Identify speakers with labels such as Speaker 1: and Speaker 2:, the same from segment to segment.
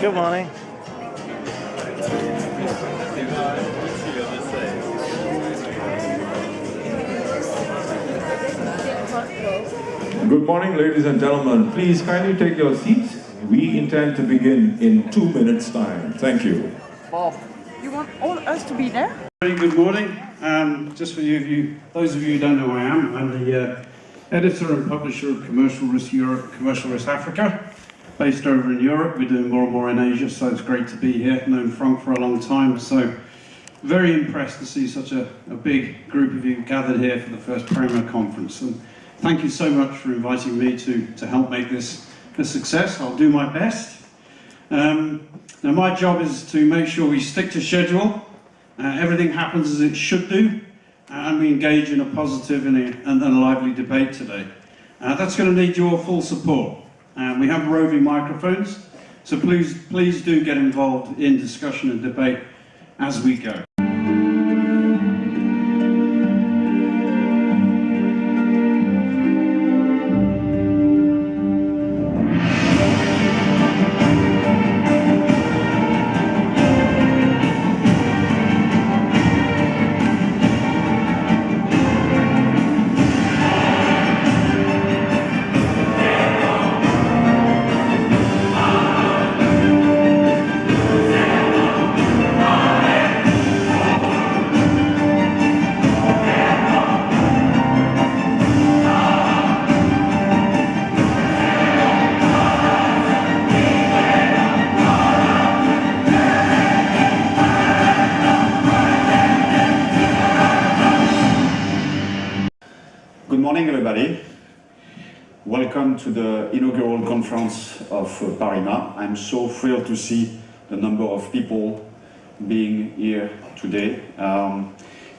Speaker 1: Good morning.
Speaker 2: Good morning, ladies and gentlemen. Please kindly take your seats. We intend to begin in 2 minutes' time. Thank you.
Speaker 3: Bob, you want all us to be there?
Speaker 4: Very good morning. Just for those of you who don't know who I am, I'm the editor and publisher of Commercial Risk Europe, Commercial Risk Africa, based over in Europe. We're doing more and more in Asia, so it's great to be here. Known Frank for a long time, so very impressed to see such a big group of you gathered here for the first PARIMA conference. And thank you so much for inviting me to help make this a success. I'll do my best. Now my job is to make sure we stick to schedule, everything happens as it should do, and we engage in a positive and a lively debate today. That's going to need your full support. We have roving microphones, so please do get involved in discussion and debate as we go.
Speaker 5: Good morning, everybody. Welcome to the inaugural conference of PARIMA. I'm so thrilled to see the number of people being here today.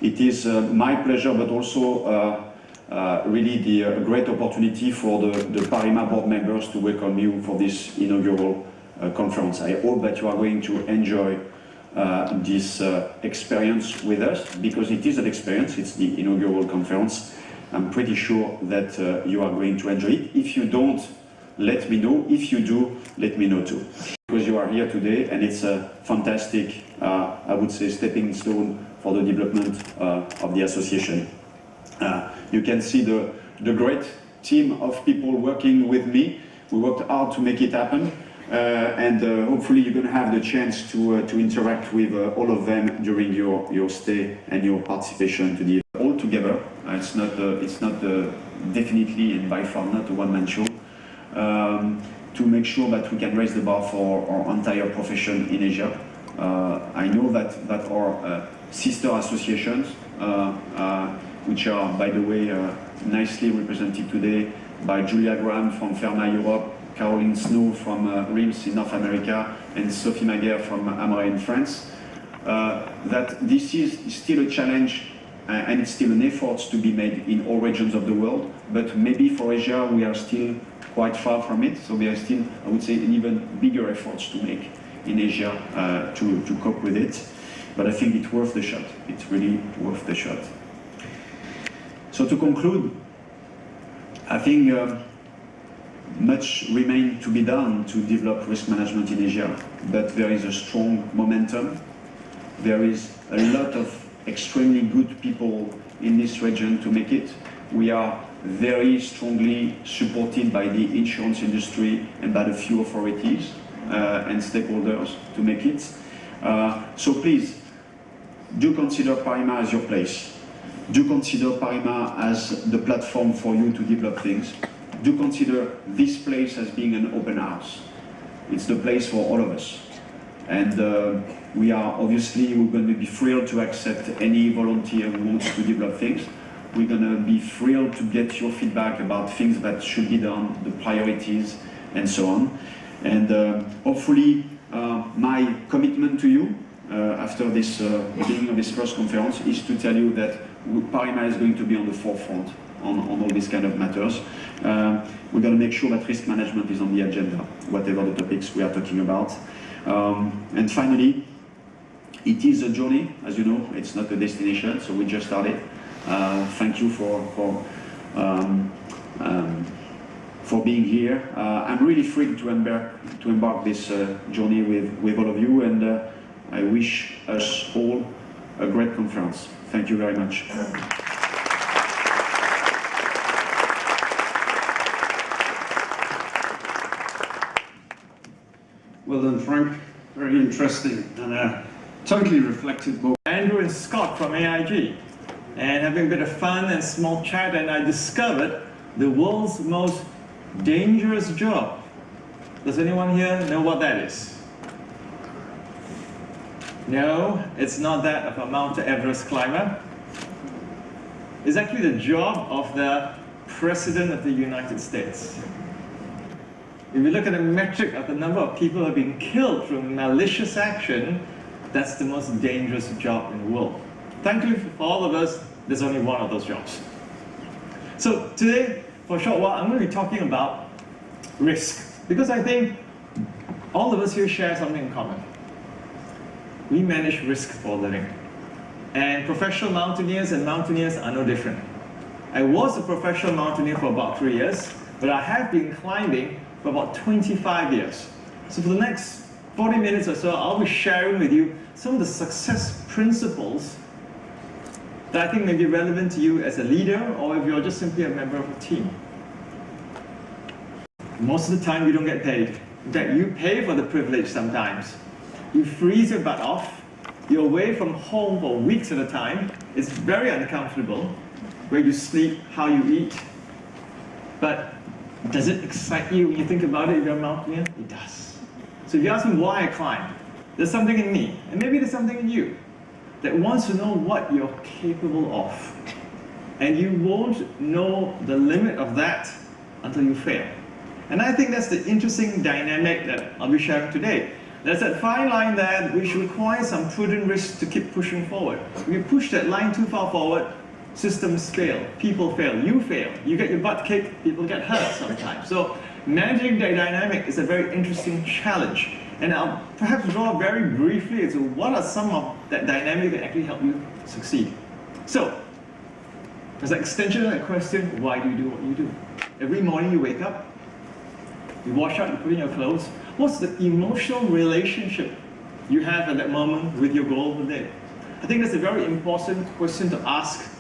Speaker 5: It is my pleasure, but also really the great opportunity for the PARIMA board members to welcome you for this inaugural conference. I hope that you are going to enjoy this experience with us, because it is an experience. It's the inaugural conference. I'm pretty sure that you are going to enjoy it. If you don't, let me know. If you do, let me know too. Because you are here today, and it's a fantastic, I would say, stepping stone for the development of the association. You can see the great team of people working with me. We worked hard to make it happen. And hopefully you're going to have the chance to interact with all of them during your stay and your participation to the event. All together. It's not definitely and by far not a one-man show, to make sure that we can raise the bar for our entire profession in Asia. I know that our sister associations, which are, by the way, nicely represented today by Julia Graham from Pharma Europe, Caroline Snow from RIMS in North America, and Sophie Maguire from Amare in France, that this is still a challenge and it's still an effort to be made in all regions of the world, but maybe for Asia we are still quite far from it, so there are still, I would say, an even bigger efforts to make in Asia to cope with it, but I think it's worth the shot. It's really worth the shot. So to conclude, I think much remains to be done to develop risk management in Asia, but there is a strong momentum. There is a lot of extremely good people in this region to make it. We are very strongly supported by the insurance industry and by a few authorities and stakeholders to make it. So please, do consider PARIMA as your place. Do consider PARIMA as the platform for you to develop things. Do consider this place as being an open house. It's the place for all of us. And we're going to be thrilled to accept any volunteer who wants to develop things. We're going to be thrilled to get your feedback about things that should be done, the priorities, and so on. And hopefully, my commitment to you after this beginning of this first conference is to tell you that PARIMA is going to be on the forefront on all these kind of matters. We're going to make sure that risk management is on the agenda, whatever the topics we are talking about. And finally, it is a journey, as you know, it's not a destination, so we just started. Thank you for for being here. I'm really thrilled to embark this journey with all of you, and I wish us all a great conference. Thank you very much.
Speaker 4: Well done, Frank. Very interesting and totally reflective book.
Speaker 1: Andrew and Scott from AIG, and having a bit of fun and small chat, and I discovered the world's most dangerous job. Does anyone here know what that is? No, it's not that of a Mount Everest climber. It's actually the job of the President of the United States. If you look at the metric of the number of people who have been killed through malicious action, that's the most dangerous job in the world. Thankfully for all of us, there's only one of those jobs. So today, for a short while, I'm going to be talking about risk, because I think all of us here share something in common. We manage risk for a living. And professional mountaineers and mountaineers are no different. I was a professional mountaineer for about 3 years, but I have been climbing for about 25 years. So for the next 40 minutes or so, I'll be sharing with you some of the success principles that I think may be relevant to you as a leader, or if you're just simply a member of a team. Most of the time, you don't get paid. In fact, you pay for the privilege sometimes. You freeze your butt off. You're away from home for weeks at a time. It's very uncomfortable, where you sleep, how you eat. But does it excite you when you think about it if you're a mountaineer? It does. So if you ask me why I climb, there's something in me, and maybe there's something in you, that wants to know what you're capable of. And you won't know the limit of that until you fail. And I think that's the interesting dynamic that I'll be sharing today. There's that fine line there which requires some prudent risk to keep pushing forward. If you push that line too far forward, systems fail, people fail, you get your butt kicked, people get hurt sometimes. So managing that dynamic is a very interesting challenge. And I'll perhaps draw very briefly into what are some of that dynamic that actually help you succeed. So, as an extension of that question, why do you do what you do? Every morning you wake up, you wash up, you put in your clothes. What's the emotional relationship you have at that moment with your goal of the day? I think that's a very important question to ask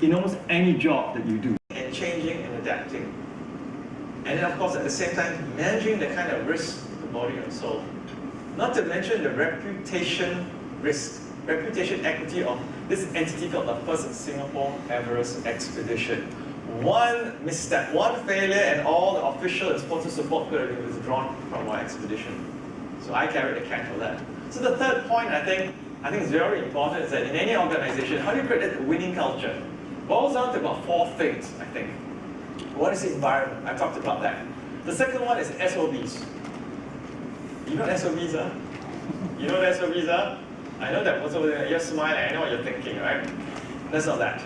Speaker 1: in almost any job that you do. And changing and adapting. And then of course at the same time, managing the kind of risk to the body and soul. Not to mention the reputation risk, reputation equity of this entity called the first Singapore Everest expedition. One misstep, one failure, and all the official and sponsor support could have been withdrawn from our expedition. So I carried the can for that. So the third point I think is very important is that in any organization, how do you create a winning culture? It boils down to about 4 things, I think. One is the environment. I talked about that. The second one is SOBs. You know what SOBs are? You know what SOBs are? I know that most of you, you're smiling, I know what you're thinking, right? That's not that.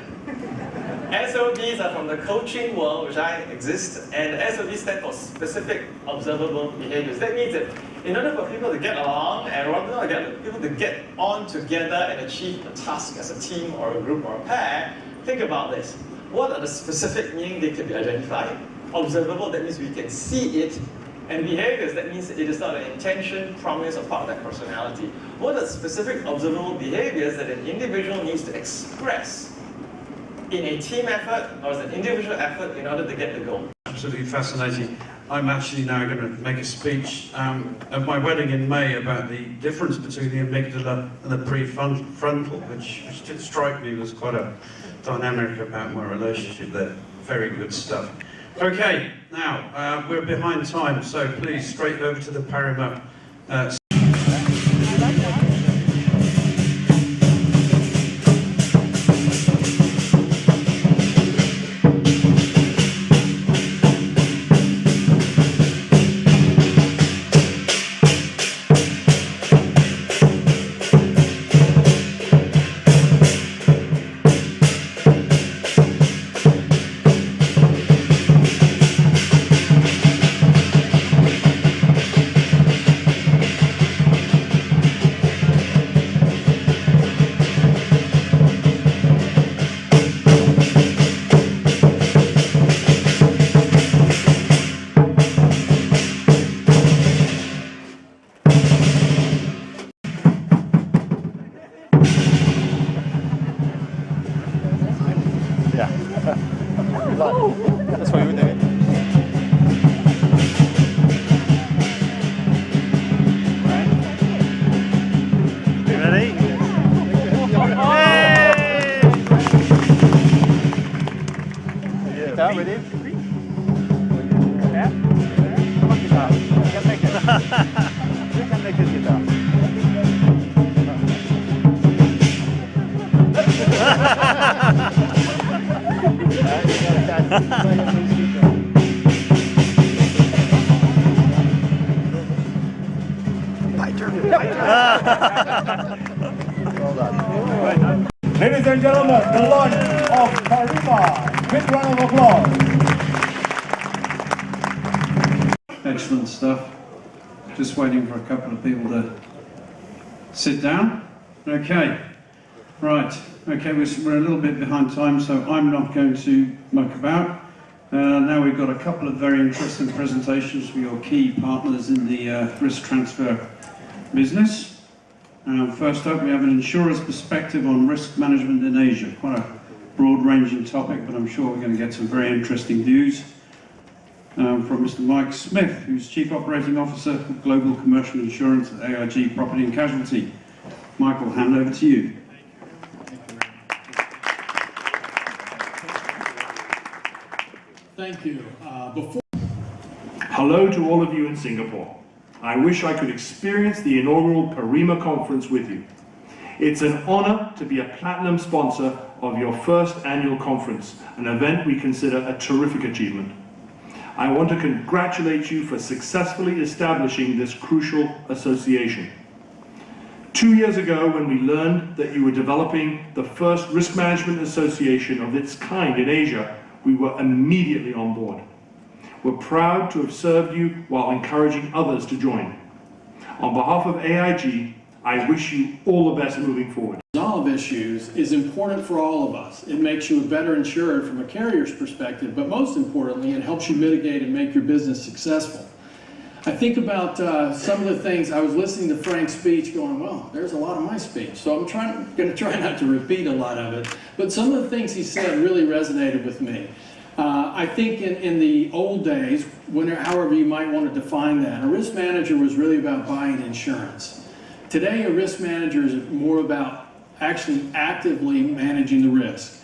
Speaker 1: SOBs are from the coaching world, which I exist, and SOBs stand for specific observable behaviors. That means that in order for people to get along, and rather people to get on together and achieve a task as a team or a group or a pair, think about this. What are the specific, meaning they can be identified? Observable, that means we can see it. And behaviors, that means it is not an intention, promise, or part of that personality. What are specific observable behaviors that an individual needs to express in a team effort or as an individual effort in order to get the goal?
Speaker 4: Absolutely fascinating. I'm actually now going to make a speech at my wedding in May about the difference between the amygdala and the prefrontal, which did strike me as quite a dynamic about my relationship there. Very good stuff. Okay, now we're behind time, so please straight over to the PARIMA
Speaker 2: Ladies and gentlemen, the launch of PARIMA. Big round of applause.
Speaker 4: Excellent stuff. Just waiting for a couple of people to sit down. Okay, right. Okay, we're a little bit behind time, so I'm not going to muck about. Now we've got a couple of very interesting presentations for your key partners in the risk transfer business. First up, we have an insurer's perspective on risk management in Asia. Quite a broad-ranging topic, but I'm sure we're going to get some very interesting views from Mr. Mike Smith, who's Chief Operating Officer of Global Commercial Insurance at AIG Property and Casualty. Mike, will hand over to you.
Speaker 6: Thank you.
Speaker 7: Hello to all of you in Singapore. I wish I could experience the inaugural PARIMA conference with you. It's an honor to be a platinum sponsor of your first annual conference, an event we consider a terrific achievement. I want to congratulate you for successfully establishing this crucial association. 2 years ago, when we learned that you were developing the first risk management association of its kind in Asia, we were immediately on board. We're proud to have served you while encouraging others to join. On behalf of AIG, I wish you all the best moving forward.
Speaker 6: Resolve issues is important for all of us. It makes you a better insurer from a carrier's perspective, but most importantly, it helps you mitigate and make your business successful. I think about some of the things. I was listening to Frank's speech going, well, there's a lot of my speech, so I'm going to try not to repeat a lot of it, but some of the things he said really resonated with me. I think in the old days, however you might want to define that, a risk manager was really about buying insurance. Today, a risk manager is more about actually actively managing the risk.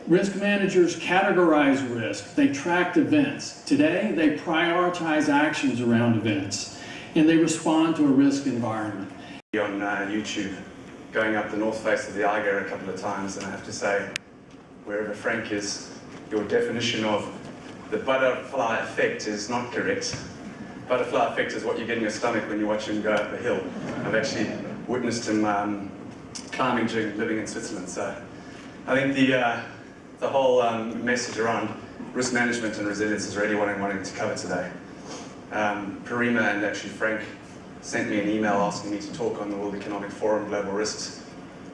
Speaker 6: Risk managers categorize risk. They track events. Today, they prioritize actions around events, and they respond to a risk environment.
Speaker 8: On YouTube, going up the north face of the Eiger a couple of times, and I have to say, wherever Frank is, your definition of the butterfly effect is not correct. Butterfly effect is what you get in your stomach when you watch him go up a hill. I've actually witnessed him climbing during living in Switzerland. So I think the whole message around risk management and resilience is really what I'm wanting to cover today. PARIMA and actually Frank sent me an email asking me to talk on the World Economic Forum Global Risks.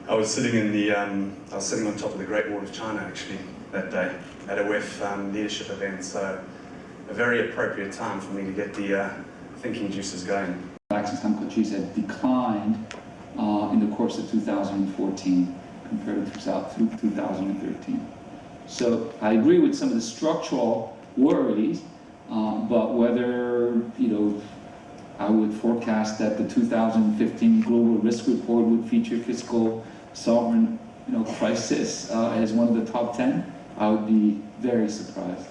Speaker 8: I was sitting on top of the Great Wall of China actually that day at a WEF leadership event, so a very appropriate time for me to get the thinking juices going.
Speaker 9: In some countries have declined in the course of 2014 compared to 2013. So I agree with some of the structural worries, but whether, I would forecast that the 2015 Global Risk Report would feature fiscal sovereign, crisis as one of the top 10, I would be very surprised.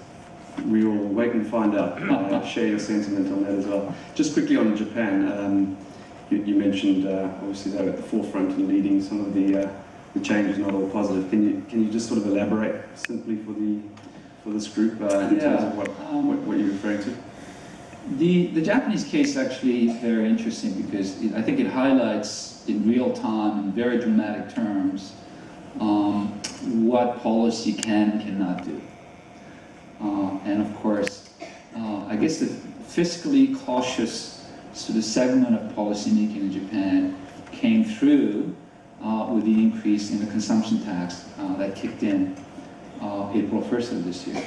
Speaker 10: We will wait and find out. Share your sentiment on that as well. Just quickly on Japan, you mentioned obviously they're at the forefront and leading some of the changes, not all positive. Can you just sort of elaborate simply for this group in terms of what you're referring to?
Speaker 9: The Japanese case actually is very interesting because I think it highlights in real time, in very dramatic terms, what policy can and cannot do. And of course, I guess the fiscally cautious sort of segment of policymaking in Japan came through with the increase in the consumption tax that kicked in April 1st of this year.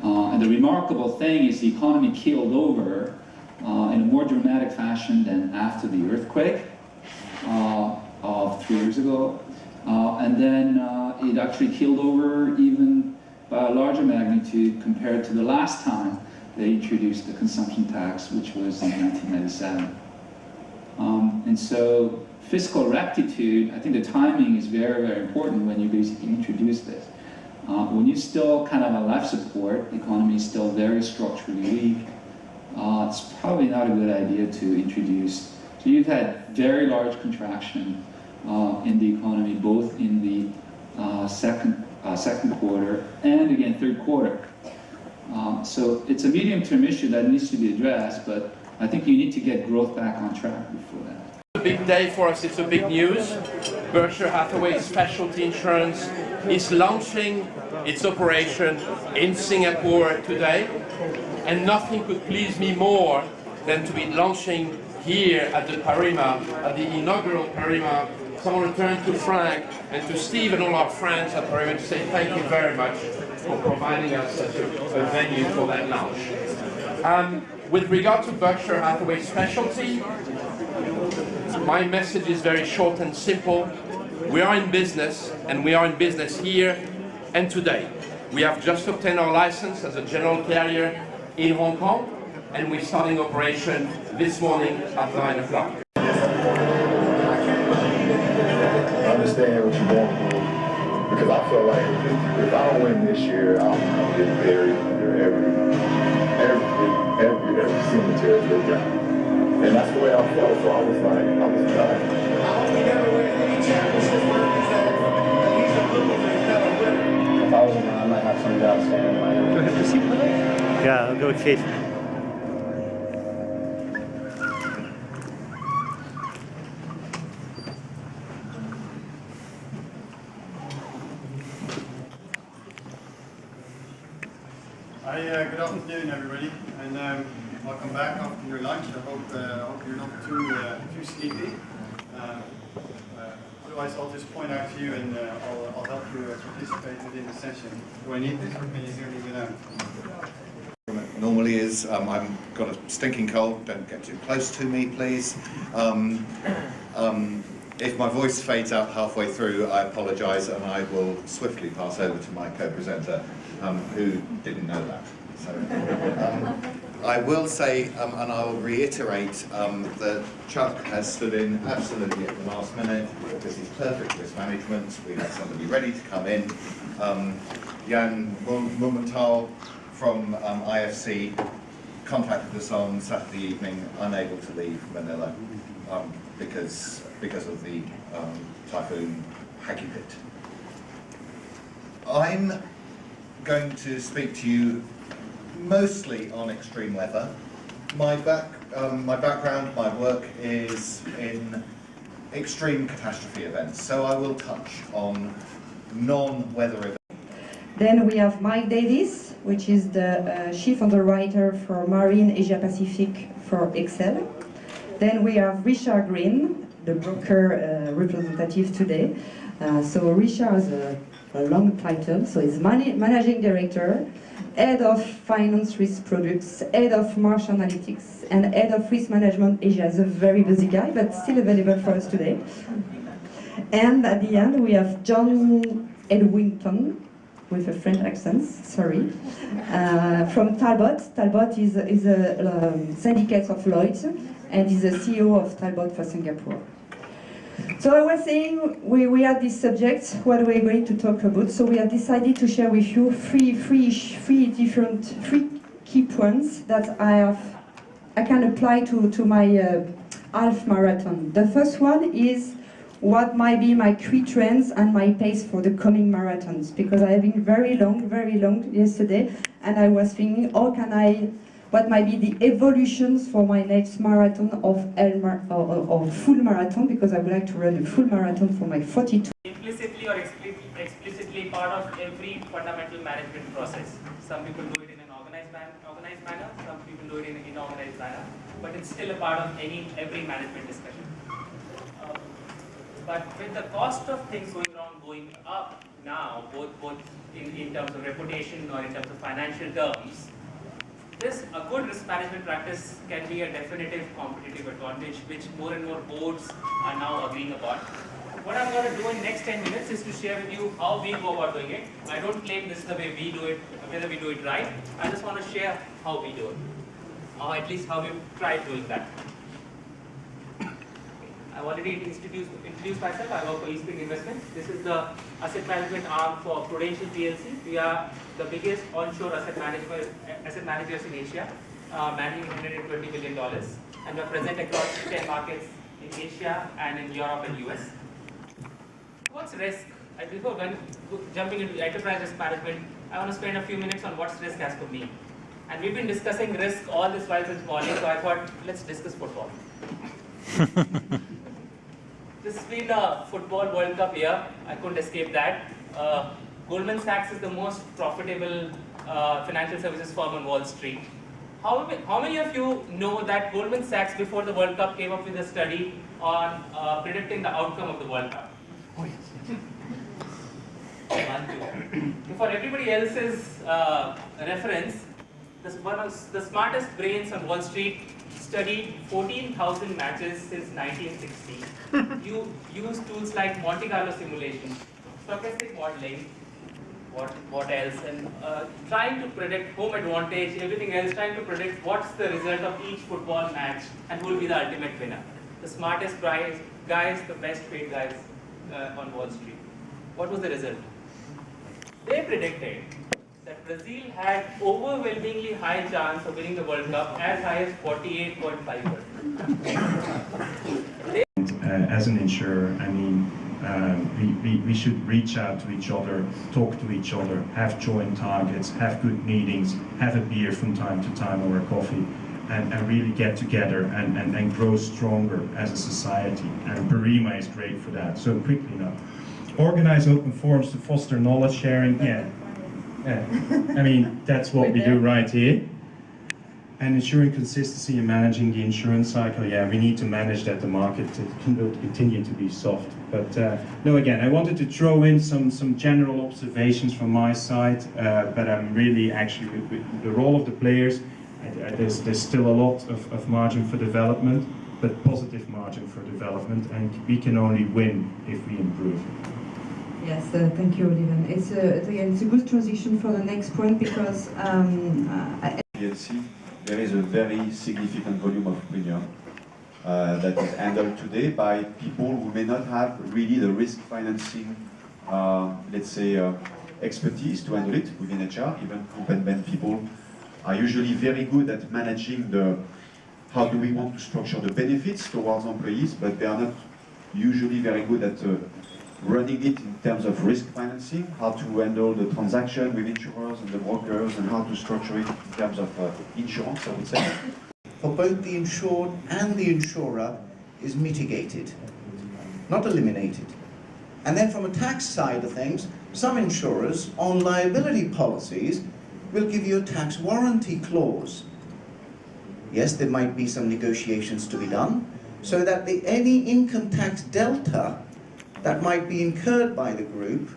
Speaker 9: And the remarkable thing is the economy keeled over in a more dramatic fashion than after the earthquake of 3 years ago. And then it actually keeled over even by a larger magnitude compared to the last time they introduced the consumption tax, which was in 1997. And so fiscal rectitude, I think the timing is very, very important when you basically introduce this. When you still kind of have life support, the economy is still very structurally weak, it's probably not a good idea to introduce. So you've had very large contraction in the economy, both in the second quarter and again third quarter. So it's a medium-term issue that needs to be addressed, but I think you need to get growth back on track before that.
Speaker 11: It's a big day for us, it's a big news. Berkshire Hathaway Specialty Insurance is launching its operation in Singapore today, and nothing could please me more than to be launching here at the PARIMA, at the inaugural PARIMA. So I want to turn to Frank and to Steve and all our friends at PARIMA to say thank you very much for providing us such a venue for that launch. With regard to Berkshire Hathaway Specialty, my message is very short and simple. We are in business, and we are in business here and today. We have just obtained our license as a general carrier in Hong Kong, and we're starting operation this morning at 9 o'clock.
Speaker 12: I understand what you're going through, because I feel like if I don't win this year, I'm going to get buried under every cemetery they got. And that's the way I felt, so I was like, I was done.
Speaker 13: If I was around, I might have some guys standing in my end. Do I have to see with it? Yeah, I'll go with Keith.
Speaker 14: Good afternoon, everybody, and welcome back after your lunch. I hope you're not too sleepy. Otherwise, I'll just point out to you, and I'll help you participate within the session. Do I need this, or can you hear me without?
Speaker 15: Normally is, I've got a stinking cold. Don't get too close to me, please. If my voice fades out halfway through, I apologise, and I will swiftly pass over to my co-presenter, who didn't know that. So, I will say, and I'll reiterate, that Chuck has stood in absolutely at the last minute because he's perfect risk management. We had somebody ready to come in. Jan Mumental from IFC contacted us on Saturday evening, unable to leave Manila because of the typhoon Hagibit. I'm going to speak to you mostly on extreme weather. My background, my work is in extreme catastrophe events, so I will touch on non-weather events.
Speaker 16: Then we have Mike Davis, which is the chief underwriter for Marine Asia Pacific for Excel. Then we have Richard Green, the broker representative today. So Richard has a long title, so he's managing director, head of finance risk products, head of Marsh Analytics, and head of risk management Asia. He's a very busy guy, but still available for us today. And at the end, we have John Edwinton, with a French accent, sorry, from Talbot. Talbot is a syndicate of Lloyd's, and is the CEO of Talbot for Singapore. So I was saying we had this subject, what we're going to talk about. So we have decided to share with you three key points that I can apply to my half marathon. The first one is what might be my key trends and my pace for the coming marathons, because I have been very long yesterday, and I was thinking, what might be the evolutions for my next marathon or full marathon, because I would like to run a full marathon for my 42.
Speaker 17: Implicitly or explicitly part of every fundamental management process. Some people do it in an organized manner, some people do it in an inorganized manner, but it's still a part of every management discussion. But with the cost of things going up now, both in terms of reputation or in terms of financial terms, a good risk management practice can be a definitive competitive advantage, which more and more boards are now agreeing upon. What I'm going to do in the next 10 minutes is to share with you how we go about doing it. I don't claim this is the way we do it, whether we do it right. I just want to share how we do it, or at least how we've tried doing that. I've already introduced myself. I work for Eastspring Investments. This is the asset management arm for Prudential PLC. We are the biggest onshore asset managers in Asia, managing $120 billion, and we are present across 10 markets in Asia and in Europe and US. What's risk? Before jumping into enterprise risk management, I want to spend a few minutes on what's risk as for me. And we've been discussing risk all this while since morning, so I thought, let's discuss football. This has been a football World Cup year. I couldn't escape that. Goldman Sachs is the most profitable financial services firm on Wall Street. How many of you know that Goldman Sachs before the World Cup came up with a study on predicting the outcome of the World Cup? Oh yes. For everybody else's reference, one of the smartest brains on Wall Street studied 14,000 matches since 1960. You use tools like Monte Carlo simulation, stochastic modeling, what else, and trying to predict home advantage, everything else, trying to predict what's the result of each football match and who will be the ultimate winner. The smartest guys, the best paid guys on Wall Street. What was the result? They predicted that Brazil had overwhelmingly high chance of winning the World Cup, as high as 48.5%.
Speaker 18: As an insurer, I mean, we should reach out to each other, talk to each other, have joint targets, have good meetings, have a beer from time to time or a coffee, and really get together and grow stronger as a society. And PARIMA is great for that. So quickly now. Organize open forums to foster knowledge sharing. Yeah. I mean, that's what we do right here. And ensuring consistency in managing the insurance cycle, yeah, we need to manage that the market will continue to be soft. But no, again, I wanted to throw in some general observations from my side, but I'm really actually, with the role of the players, there's still a lot of margin for development, but positive margin for development, and we can only win if we improve.
Speaker 16: Yes, thank you, Oliven. It's a good transition for the next point because
Speaker 19: PLC, there is a very significant volume of premium that is handled today by people who may not have really the risk financing, let's say, expertise to handle it within HR. Even group and band people are usually very good at managing how do we want to structure the benefits towards employees, but they are not usually very good at running it in terms of risk financing, how to handle the transaction with insurers and the brokers, and how to structure it in terms of insurance, I would say.
Speaker 20: For both the insured and the insurer is mitigated, not eliminated. And then from a tax side of things, some insurers on liability policies will give you a tax warranty clause. Yes, there might be some negotiations to be done, so that any income tax delta that might be incurred by the group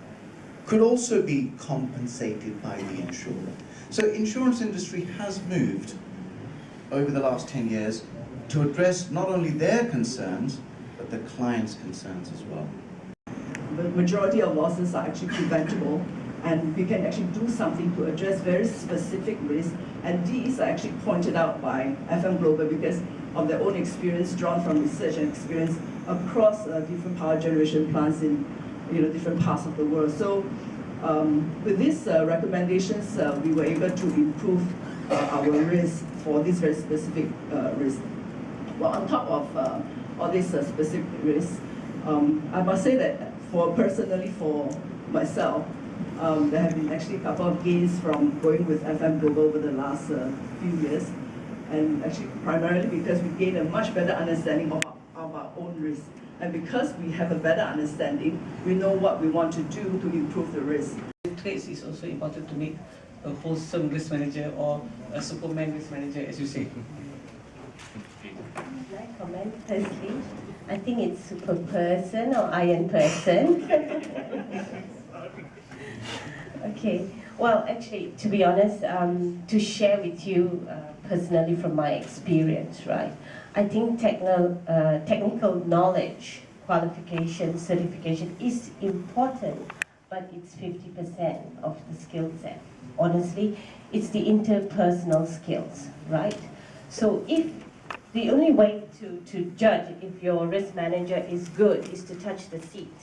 Speaker 20: could also be compensated by the insurer. So insurance industry has moved over the last 10 years to address not only their concerns, but the client's concerns as well.
Speaker 21: The majority of losses are actually preventable, and we can actually do something to address very specific risks, and these are actually pointed out by FM Global because of their own experience drawn from research and experience across different power generation plants in different parts of the world. So with these recommendations, we were able to improve our risk for this very specific risk. Well, on top of all these specific risks, I must say that personally for myself, there have been actually a couple of gains from going with FM Global over the last few years, and actually primarily because we gained a much better understanding of our own risk. And because we have a better understanding, we know what we want to do to improve the risk.
Speaker 22: Traits is also important to make a wholesome risk manager or a Superman risk manager, as you say.
Speaker 23: Can I comment firstly? I think it's super person or iron person. Okay, well actually, to be honest, to share with you personally from my experience, right? I think technical knowledge, qualification, certification is important, but it's 50% of the skill set. Honestly, it's the interpersonal skills, right? So if the only way to judge if your risk manager is good is to touch the seat.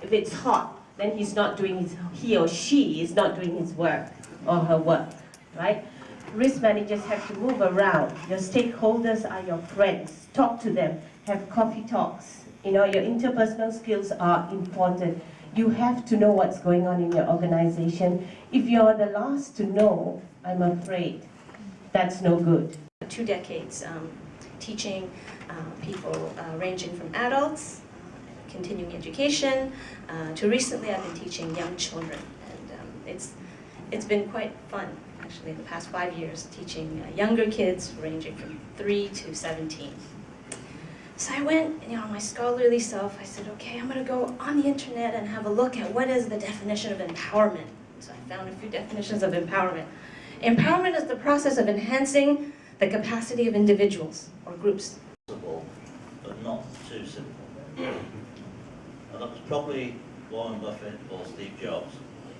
Speaker 23: If it's hot, then he or she is not doing his work or her work, right? Risk managers have to move around. Your stakeholders are your friends. Talk to them. Have coffee talks. Your interpersonal skills are important. You have to know what's going on in your organization. If you're the last to know, I'm afraid that's no good.
Speaker 1: 2 decades teaching people ranging from adults, continuing education, to recently I've been teaching young children. And it's been quite fun, actually, in the past 5 years, teaching younger kids ranging from 3 to 17. So I went, my scholarly self, I said, okay, I'm going to go on the internet and have a look at what is the definition of empowerment. So I found a few definitions of empowerment. Empowerment is the process of enhancing the capacity of individuals or groups.
Speaker 3: Simple, but not too simple. And that was probably Warren Buffett or Steve Jobs.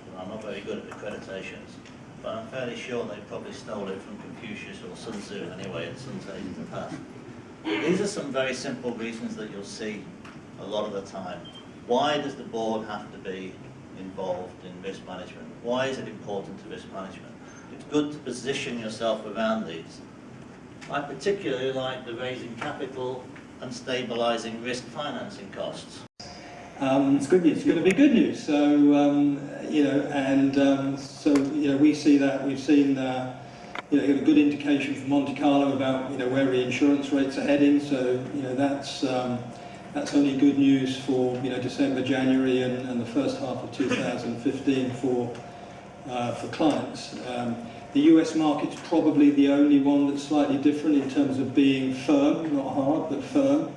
Speaker 3: And I'm not very good at accreditations, but I'm fairly sure they probably stole it from Confucius or Sun Tzu anyway at some stage in the past. These are some very simple reasons that you'll see a lot of the time. Why does the board have to be involved in risk management? Why is it important to risk management? It's good to position yourself around these. I particularly like the raising capital and stabilising risk financing costs.
Speaker 5: It's good news. It's going to be good news. So we see that. We've seen a good indication from Monte Carlo about where reinsurance rates are heading. So that's only good news for December, January, and the first half of 2015 for clients. The US market's probably the only one that's slightly different in terms of being firm, not hard, but firm.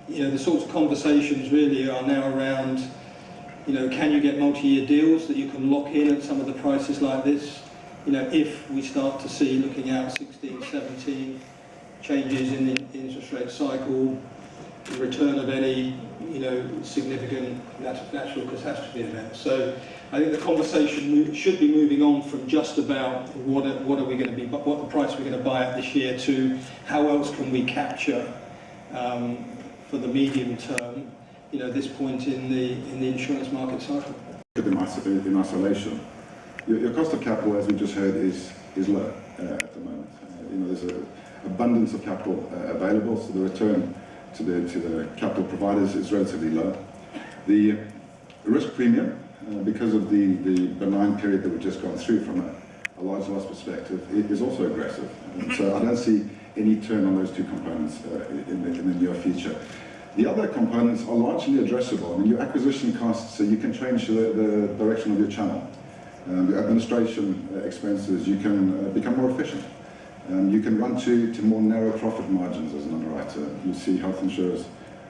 Speaker 5: The sorts of conversations really are now around, can you get multi-year deals that you can lock in at some of the prices like this? If we start to see, looking out 16, 17, changes in the interest rate cycle, the return of any, significant natural catastrophe event. So I think the conversation should be moving on from just about what are we going to be, what the price we're going to buy at this year, to how else can we capture for the medium term, this point in the insurance market cycle.
Speaker 24: In isolation, your cost of capital, as we just heard, is low at the moment. There's an abundance of capital available, so the return to the capital providers is relatively low. The risk premium, because of the benign period that we've just gone through from a large loss perspective, is also aggressive. And so I don't see any turn on those two components in the near future. The other components are largely addressable. I mean, your acquisition costs, so you can change the direction of your channel. Your administration expenses, you can become more efficient. You can run to more narrow profit margins as an underwriter. You see health insurers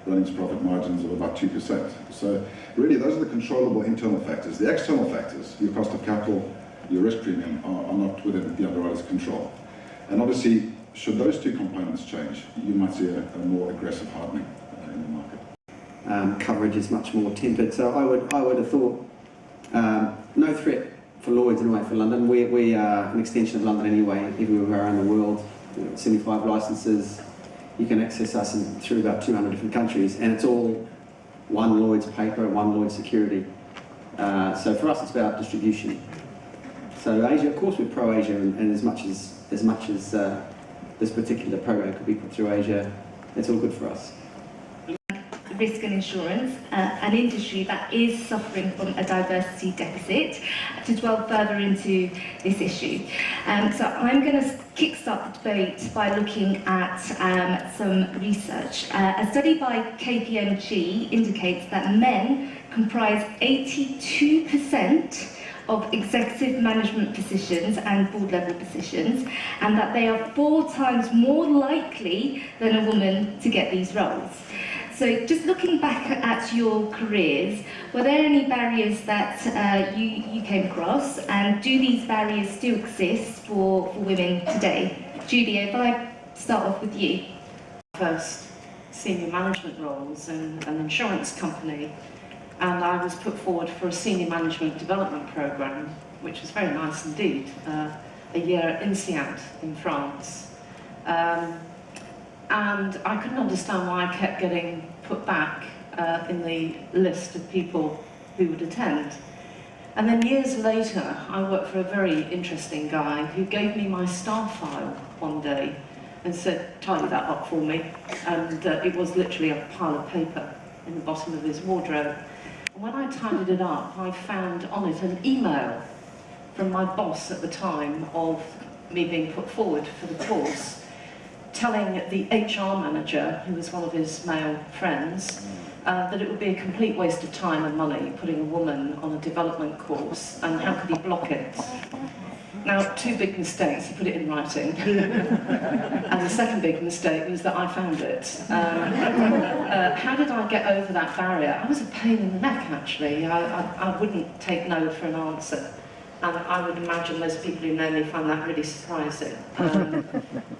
Speaker 24: running to profit margins of about 2%. So really, those are the controllable internal factors. The external factors, your cost of capital, your risk premium, are not within the underwriter's control. And obviously, should those two components change, you might see a more aggressive hardening in the market.
Speaker 25: Coverage is much more tempered. So I would have thought no threat for Lloyd's anyway for London. We are an extension of London anyway, everywhere around the world. 75 licenses. You can access us through about 200 different countries, and it's all one Lloyd's paper, one Lloyd's security. So for us, it's about distribution. So Asia, of course, we're pro-Asia, and as much as this particular program could be put through Asia, it's all good for us.
Speaker 26: Risk and insurance, an industry that is suffering from a diversity deficit. To dwell further into this issue, so I'm going to kickstart the debate by looking at some research. A study by KPMG indicates that men comprise 82% of executive management positions and board level positions, and that they are 4 times more likely than a woman to get these roles. So just looking back at your careers, were there any barriers that you came across, and do these barriers still exist for women today? Julia, if I start off with you.
Speaker 27: First senior management roles in an insurance company, and I was put forward for a senior management development program, which was very nice indeed, a year in Siant in France. And I couldn't understand why I kept getting put back in the list of people who would attend. And then years later, I worked for a very interesting guy who gave me my star file one day and said, tidy that up for me. And it was literally a pile of paper in the bottom of his wardrobe. And when I tidied it up, I found on it an email from my boss at the time of me being put forward for the course, telling the HR manager, who was one of his male friends, that it would be a complete waste of time and money putting a woman on a development course, and how could he block it? Now, two big mistakes, he put it in writing. And the second big mistake was that I found it. How did I get over that barrier? I was a pain in the neck, actually. I wouldn't take no for an answer. And I would imagine most people who know me find that really surprising.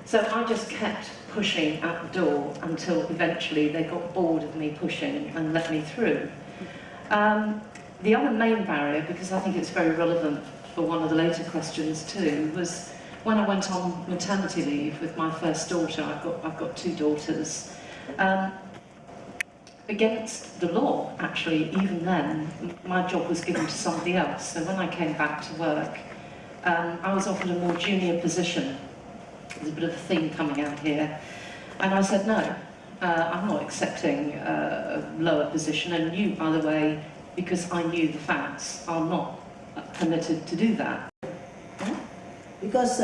Speaker 27: So I just kept pushing at the door until eventually they got bored of me pushing and let me through. The other main barrier, because I think it's very relevant for one of the later questions too, was when I went on maternity leave with my first daughter. I've got two daughters. Against the law, actually, even then, my job was given to somebody else. So when I came back to work, I was offered a more junior position. There's a bit of a theme coming out here. And I said, no, I'm not accepting a lower position. And you, by the way, because I knew the facts, are not permitted to do that.
Speaker 2: Because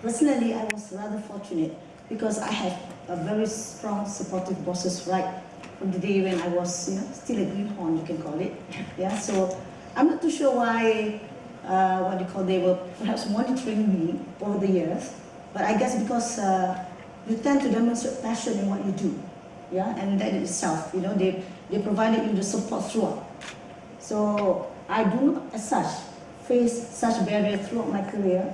Speaker 2: personally, I was rather fortunate because I had a very strong, supportive bosses right from the day when I was, still a greenhorn, you can call it. Yeah, so I'm not too sure why, they were perhaps monitoring me over the years, but I guess because you tend to demonstrate passion in what you do, yeah, and that in itself, they provided you the support throughout. So I do not, as such, face such barriers throughout my career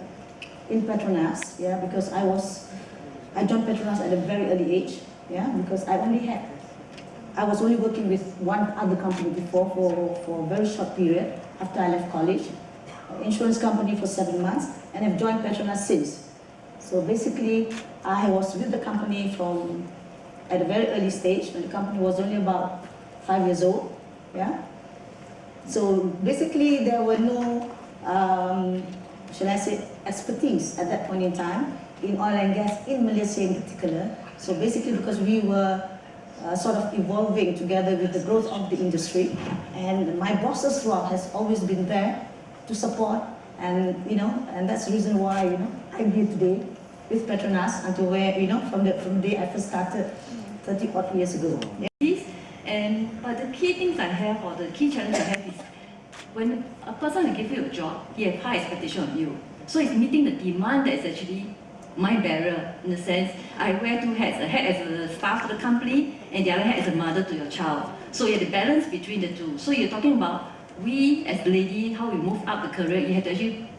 Speaker 2: in Petronas, yeah, because I joined Petronas at a very early age, yeah, because I was only working with one other company before for a very short period after I left college, an insurance company for 7 months, and I've joined Petronas since. So basically, I was with the company at a very early stage when the company was only about 5 years old, yeah. So basically, there were no, shall I say, expertise at that point in time in oil and gas in Malaysia in particular. So basically, because we were sort of evolving together with the growth of the industry, and my bosses throughout has always been there to support, and and that's the reason why I'm here today with Petronas until where from the day I first started 30-odd years ago. Yeah.
Speaker 4: But the key things I have, or the key challenge I have is when a person will give you a job, he has high expectation of you. So it's meeting the demand that is actually my barrier, in the sense I wear two hats, a hat as a staff to the company and the other hat as a mother to your child. So you have the balance between the two. So you're talking about we as lady, how we move up the career, you have to actually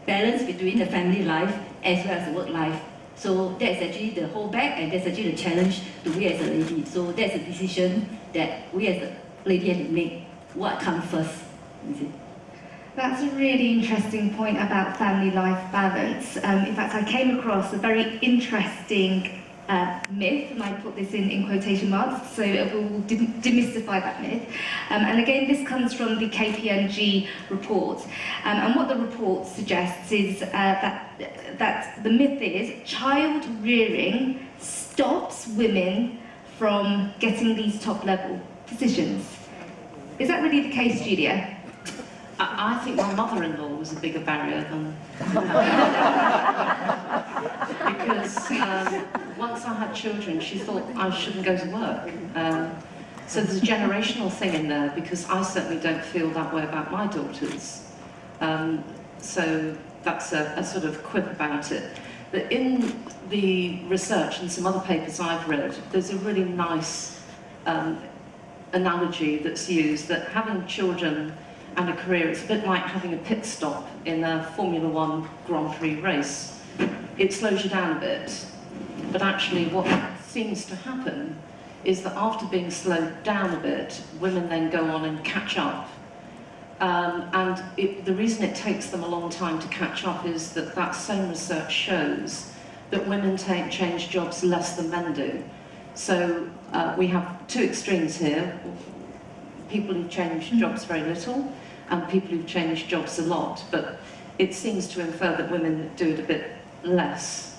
Speaker 4: balance between the family life as well as the work life. So that's actually the holdback, and that's actually the challenge to we as a lady. So that's a decision that we as a lady have to make. What comes first? Is it?
Speaker 26: That's a really interesting point about family life balance. In fact, I came across a very interesting myth, and I put this in quotation marks, so we'll demystify that myth. And again, this comes from the KPMG report. And what the report suggests is that the myth is child rearing stops women from getting these top level positions. Is that really the case, Julia?
Speaker 27: I think my mother-in-law was a bigger barrier than because once I had children, she thought I shouldn't go to work. So there's a generational thing in there, because I certainly don't feel that way about my daughters. So that's a sort of quip about it. But in the research and some other papers I've read, there's a really nice analogy that's used, that having children and a career, it's a bit like having a pit stop in a Formula One Grand Prix race. It slows you down a bit, but actually what seems to happen is that after being slowed down a bit, women then go on and catch up. The reason it takes them a long time to catch up is that that same research shows that women change jobs less than men do. So we have two extremes here: people who change jobs very little, and people who've changed jobs a lot, but it seems to infer that women do it a bit less.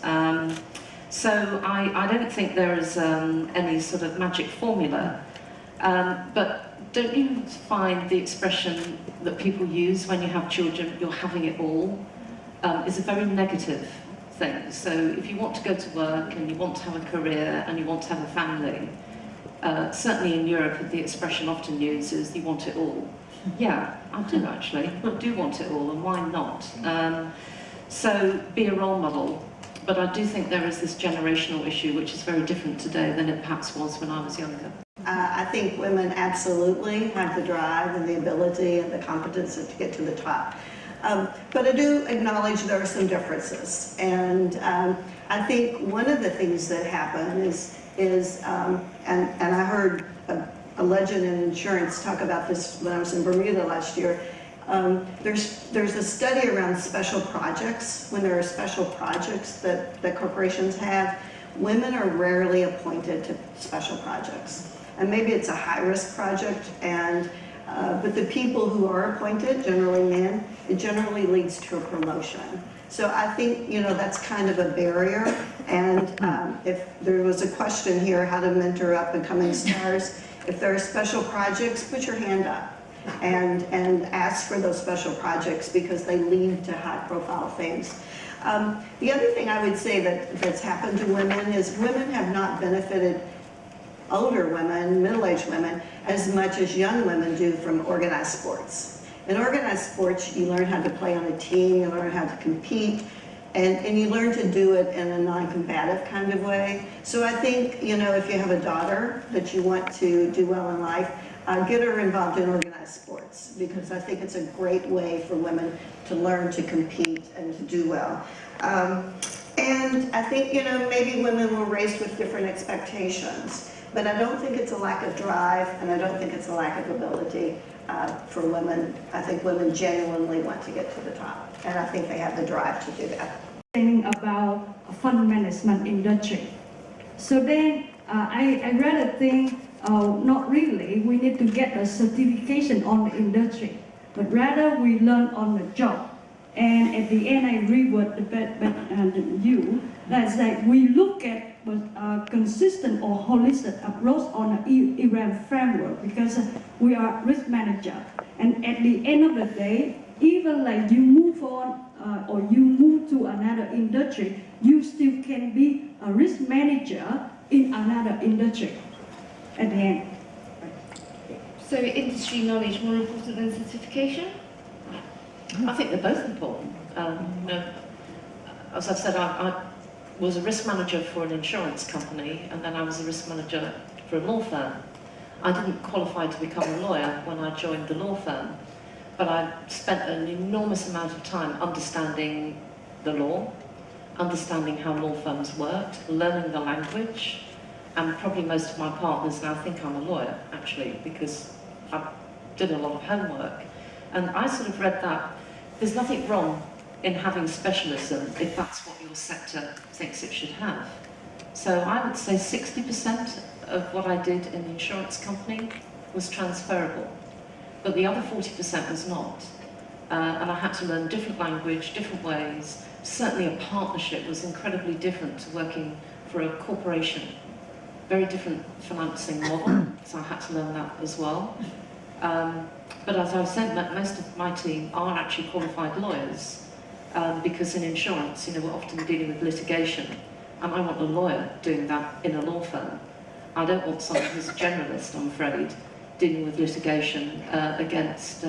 Speaker 27: So I don't think there is any sort of magic formula, but don't you find the expression that people use when you have children, you're having it all, is a very negative thing. So if you want to go to work and you want to have a career and you want to have a family, certainly in Europe the expression often used is you want it all. Yeah, I do actually. I do want it all, and why not? So be a role model. But I do think there is this generational issue which is very different today than it perhaps was when I was younger.
Speaker 6: I think women absolutely have the drive and the ability and the competence to get to the top. But I do acknowledge there are some differences. And I think one of the things that happen is and I heard a legend in insurance talk about this when I was in Bermuda last year. There's a study around special projects. When there are special projects that corporations have, women are rarely appointed to special projects. And maybe it's a high-risk project, but the people who are appointed, generally men, it generally leads to a promotion. So I think, that's kind of a barrier. And if there was a question here, how to mentor up-and-coming stars, if there are special projects, put your hand up and ask for those special projects because they lead to high-profile things. The other thing I would say that's happened to women is women have not benefited, older women, middle-aged women, as much as young women do from organized sports. In organized sports, you learn how to play on a team, you learn how to compete, and you learn to do it in a non-combative kind of way. So I think, if you have a daughter that you want to do well in life, get her involved in organized sports, because I think it's a great way for women to learn to compete and to do well. And I think, maybe women were raised with different expectations, but I don't think it's a lack of drive, and I don't think it's a lack of ability for women. I think women genuinely want to get to the top, and I think they have the drive to do that.
Speaker 7: Thing about fund management industry. So then I read a thing, not really, we need to get a certification on the industry, but rather we learn on the job. And at the end, I reword that's like we look at a consistent or holistic approach on an event framework, because we are risk manager. And at the end of the day, even like you move on or you move to another industry, you still can be a risk manager in another industry at the end.
Speaker 26: So industry knowledge more important than certification?
Speaker 27: I think they're both important. As I said, I was a risk manager for an insurance company, and then I was a risk manager for a law firm. I didn't qualify to become a lawyer when I joined the law firm, but I spent an enormous amount of time understanding the law, understanding how law firms worked, learning the language, and probably most of my partners now think I'm a lawyer, actually, because I did a lot of homework. And I sort of read that there's nothing wrong in having specialism if that's what your sector thinks it should have. So I would say 60% of what I did in the insurance company was transferable, but the other 40% was not. And I had to learn different language, different ways. Certainly a partnership was incredibly different to working for a corporation. Very different financing model, so I had to learn that as well. But as I said, most of my team are actually qualified lawyers, because in insurance, we're often dealing with litigation, and I want a lawyer doing that in a law firm. I don't want someone who's a generalist, I'm afraid, dealing with litigation against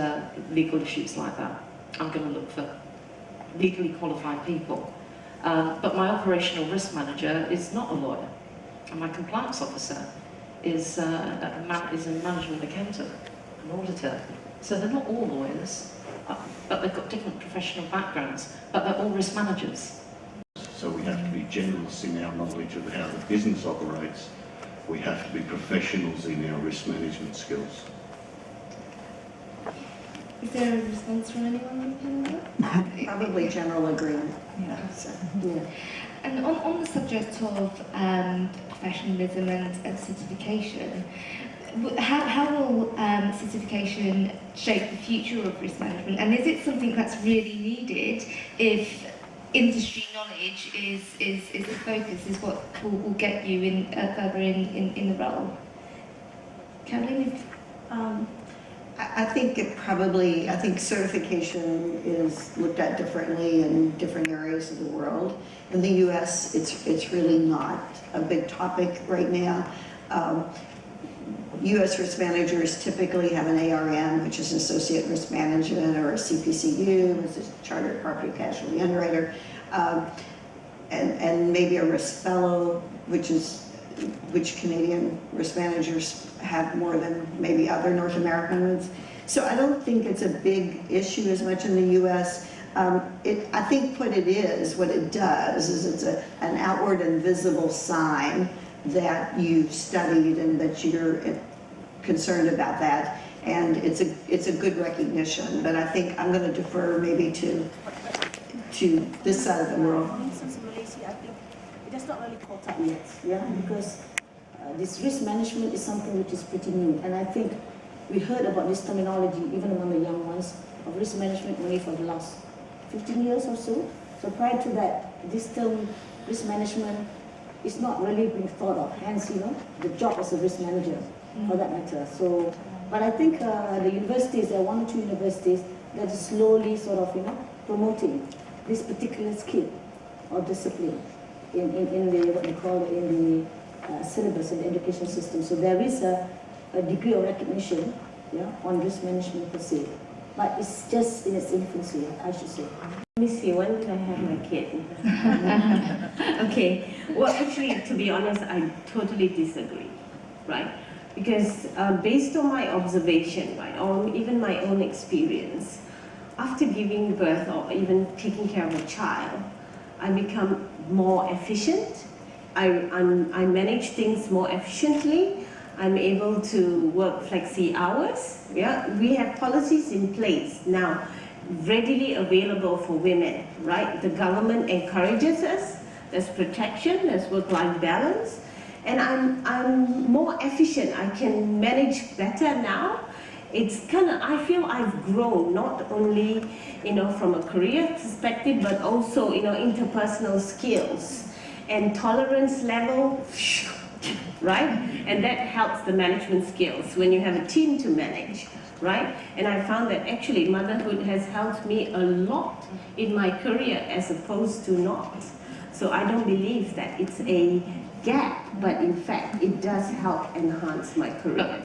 Speaker 27: legal issues like that. I'm going to look for legally qualified people. But my operational risk manager is not a lawyer, and my compliance officer is a management accountant, an auditor. So they're not all lawyers, but they've got different professional backgrounds, but they're all risk managers.
Speaker 8: So we have to be generalists in our knowledge of how the business operates. We have to be professionals in our risk management skills.
Speaker 26: Is there a response from anyone on the panel?
Speaker 6: Probably general agreement.
Speaker 26: Yeah.
Speaker 6: So, yeah.
Speaker 26: And on the subject of professionalism and certification, how will certification shape the future of risk management? And is it something that's really needed if industry knowledge is the focus, is what will get you in further in the role? Caroline?
Speaker 6: I think I think certification is looked at differently in different areas of the world. In the US, it's really not a big topic right now. US risk managers typically have an ARM, which is an associate risk management, or a CPCU, which is a chartered property casualty underwriter, and maybe a risk fellow, which Canadian risk managers have more than maybe other North American ones. So I don't think it's a big issue as much in the US. I think what it does is it's an outward and visible sign that you've studied and that you're concerned about that, and it's a good recognition. But I think I'm going to defer maybe to this side of the world.
Speaker 2: For instance, in Malaysia, I think it has not really caught up yet, yeah, because this risk management is something which is pretty new, and I think we heard about this terminology even among the young ones of risk management only for the last 15 years or so. So prior to that, this term risk management is not really being thought of, hence, the job as a risk manager for that matter. So, but I think the universities, there are 1 or 2 universities that are slowly sort of, promoting this particular skill or discipline in the, what you call it, in the syllabus in the education system. So there is a degree of recognition, on risk management per se. But it's just in its infancy, I should say.
Speaker 23: Let me see, when did I have my kid? Okay, well actually, to be honest, I totally disagree, right? Because based on my observation, right, or even my own experience, after giving birth or even taking care of a child, I become more efficient. I manage things more efficiently. I'm able to work flexi hours. Yeah, we have policies in place now, readily available for women, right? The government encourages us. There's protection, there's work-life balance, and I'm more efficient. I can manage better now. It's I feel I've grown, not only, from a career perspective, but also, interpersonal skills and tolerance level, right? And that helps the management skills when you have a team to manage, right? And I found that actually motherhood has helped me a lot in my career as opposed to not. So I don't believe that it's a gap, but in fact, it does help enhance my career.